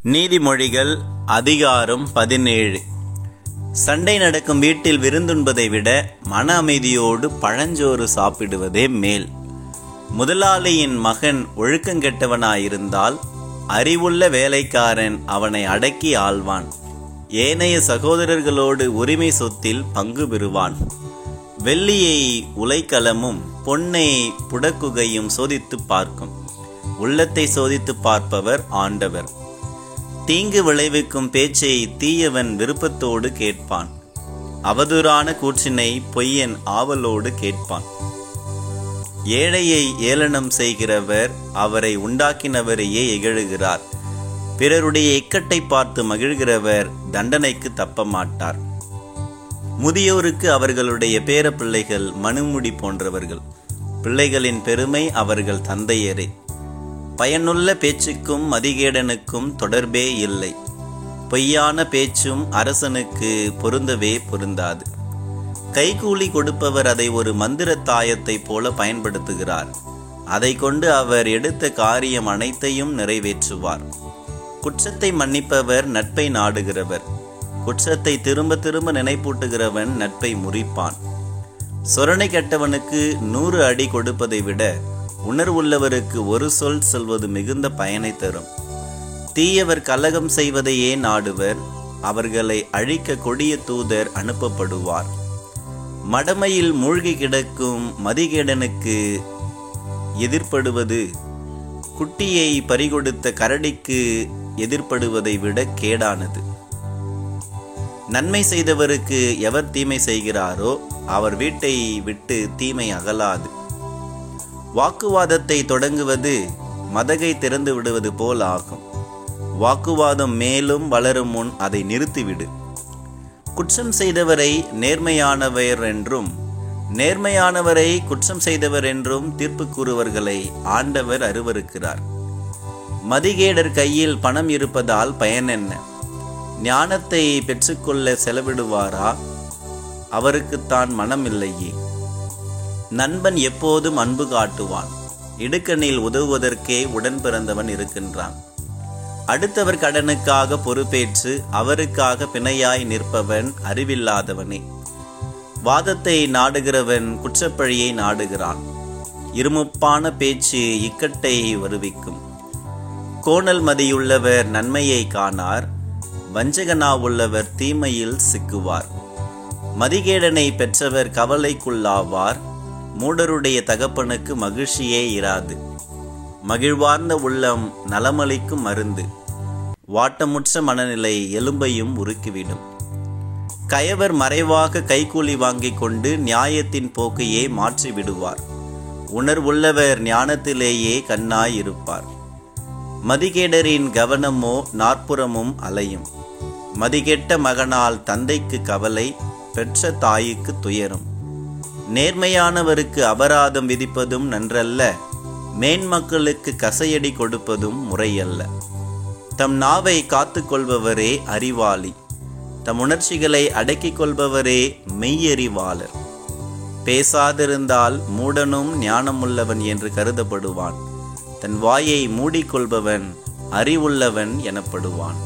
நீதிமொழிகள் அதிகாரம் 17. சண்டை நடக்கும் வீட்டில் விருந்துண்பதை விட மன அமைதியோடு பழஞ்சோறு சாப்பிடுவதே மேல். முதலாளியின் மகன் ஒழுக்கங்கெட்டவனாயிருந்தால் அறிவுள்ள வேலைக்காரன் அவனை அடக்கி ஆள்வான். ஏனைய சகோதரர்களோடு உரிமை சொத்தில் பங்கு பெறுவான். வெள்ளியை உலைக்களமும் பொன்னை புடக்குகையும் சோதித்து பார்க்கும். உள்ளத்தை சோதித்து பார்ப்பவர் ஆண்டவர். தீங்கு விளைவிக்கும் பேச்சை தீயவன் விருப்பத்தோடு கேட்பான். அவதூறான கூற்றினை பொய்யன் ஆவலோடு கேட்பான். ஏழையை ஏளனம் செய்கிறவர் அவரை உண்டாக்கினவரையே இகழுகிறார். பிறருடைய இக்கட்டை பார்த்து மகிழ்கிறவர் தண்டனைக்கு தப்ப மாட்டார். முதியோருக்கு அவர்களுடைய பேர பிள்ளைகள் மனுமுடி போன்றவர்கள். பிள்ளைகளின் பெருமை அவர்கள் தந்தையரே. பயனுள்ள பேச்சுக்கும் மதிகேடனுக்கும் தொடர்பே இல்லை. பொய்யான பேச்சும் அரசனுக்கு பொருந்தவே பொருந்தாது. கைகூலி கொடுப்பவர் அதை ஒரு மந்திர தாயத்தை போல பயன்படுத்துகிறார். அதை கொண்டு அவர் எடுத்த காரியம் அனைத்தையும் நிறைவேற்றுவார். குற்றத்தை மன்னிப்பவர் நட்பை நாடுகிறவர். குற்றத்தை திரும்ப திரும்ப நினைப்பூட்டுகிறவன் நட்பை முறிப்பான். சொரணை கெட்டவனுக்கு 100 அடி கொடுப்பதை விட உணர்வுள்ளவருக்கு ஒரு சொல் சொல்வது மிகுந்த பயனை தரும். தீயவர் கலகம் செய்வதையே நாடுவர். அவர்களை அழிக்க கொடிய தூதர் அனுப்பப்படுவார். மடமையில் மூழ்கி கிடக்கும் மதிகேடனுக்கு எதிர்ப்படுவது குட்டியை பறிகொடுத்த கரடிக்கு எதிர்ப்படுவதை விட கேடானது. நன்மை செய்தவருக்கு எவர் தீமை செய்கிறாரோ அவர் வீட்டை விட்டு தீமை அகலாது. வாக்குவாதத்தை தொடங்குவது மதகை திறந்து விடுவது போல் ஆகும். வாக்குவாதம் மேலும் வளரும் முன் அதை நிறுத்திவிடு. குற்றம் செய்தவரை நேர்மையானவர் என்றும் நேர்மையானவரை குற்றம் செய்தவர் என்றும் தீர்ப்பு கூறுவர்களை ஆண்டவர் அருவருக்கிறார். மதிகேடர் கையில் பணம் இருப்பதால் பயன் என்ன? ஞானத்தை பெற்றுக்கொள்ள செலவிடுவாரா? அவருக்குத்தான் மனம் இல்லையே. நண்பன் எப்போதும் அன்பு காட்டுவான். இடுக்கணில் உதவுவதற்கே உடன் பிறந்தவன் இருக்கின்றான். அடுத்தவர் கடனுக்காக பொறுப்பேற்று அவருக்காக பிணையாய் நிற்பவன் அறிவில்லாதவனே. வாதத்தை நாடுகிறவன் குற்றப்பழியை நாடுகிறான். இருமுப்பான பேச்சு இக்கட்டை வருவிக்கும். கோணல் மதியுள்ளவர் நன்மையை காணார். வஞ்சகனாவுள்ளவர் தீமையில் சிக்குவார். மதிகேடனை பெற்றவர் கவலைக்குள்ளாவார். மூடருடைய தகப்பனுக்கு மகிழ்ச்சியே இராது. மகிழ்வார்ந்த உள்ளம் நலமளிக்கும் மருந்து. வாட்டமுற்ற மனநிலை எலும்பையும் உருக்கிவிடும். கயவர் மறைவாக கைக்கூலி வாங்கிக் கொண்டு நியாயத்தின் போக்கையே மாற்றி விடுவார். உணர்வுள்ளவர் ஞானத்திலேயே கண்ணாய் இருப்பார். மதிகேடரின் கவனமோ நாற்புறமும் அலையும். மதிகெட்ட மகனால் தந்தைக்கு கவலை, பெற்ற தாய்க்கு துயரம். நேர்மையானவருக்கு அபராதம் விதிப்பதும் நன்றல்ல. மேன்மக்களுக்கு கசையடி கொடுப்பதும் முறையல்ல. தம் நாவை காத்து கொள்பவரே அறிவாளி. தம் உணர்ச்சிகளை அடக்கிக் கொள்பவரே மெய்யறிவாளர். பேசாதிருந்தால் மூடனும் ஞானமுள்ளவன் என்று கருதப்படுவான். தன் வாயை மூடிக்கொள்பவன் அறிவுள்ளவன் எனப்படுவான்.